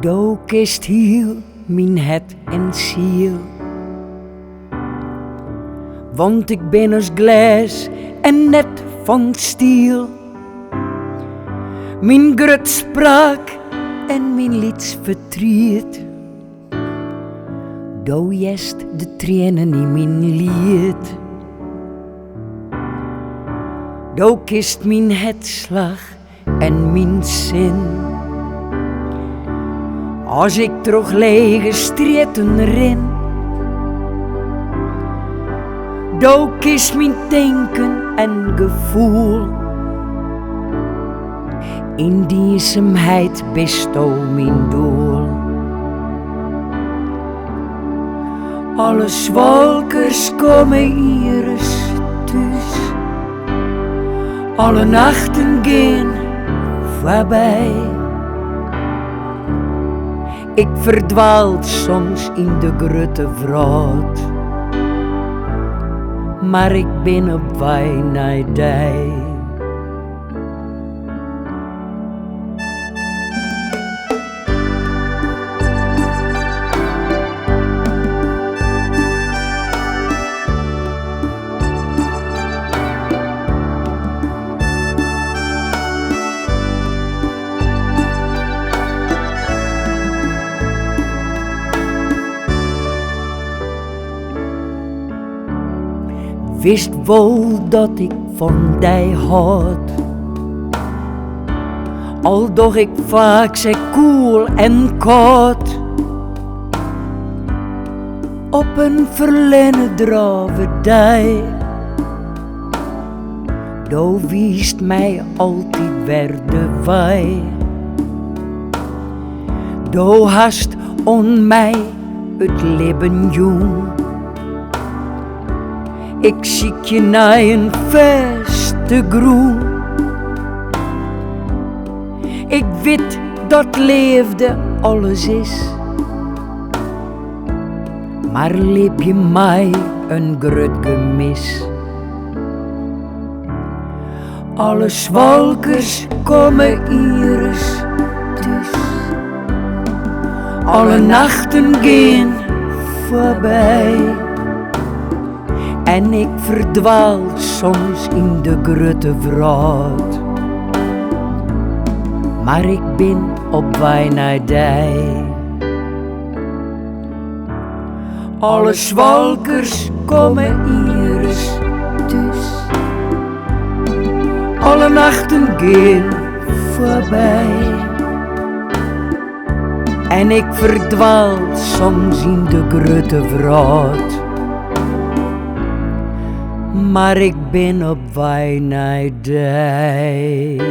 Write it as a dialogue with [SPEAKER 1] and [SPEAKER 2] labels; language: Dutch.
[SPEAKER 1] Do kist hiel mijn het en ziel. Want ik ben als glas en net van stiel. Mijn grut spraak en mijn lied verdriet. Do jest de tranen in mijn lied. Do kist mijn hetslag en mijn zin. Als ik terug lege streten rin. Do kist mijn denken en gevoel. In dienzaamheid besto mijn doel. Alle zwalkers komen hier eens thuis. Alle nachten gaan voorbij. Ik verdwaal soms in de grote vraat. Maar ik ben op weg naar die. Wist wel dat ik van die had. Al doch ik vaak zei koel en koud. Op een verlenen dravendij. Do wiest mij altijd weer de wei. Do hast on mij het leven jong. Ik ziek je naar een veste groen. Ik weet dat leefde alles is. Maar leep je mij een groot gemis. Alle zwalkers komen hier eens thuis. Alle nachten gaan voorbij. En ik verdwaal soms in de grote vraat. Maar ik ben op weg naar die. Alle zwalkers komen hier eens thuis. Alle nachten gaan voorbij. En ik verdwaal soms in de grote vraat. Maar ik ben op weg naar die.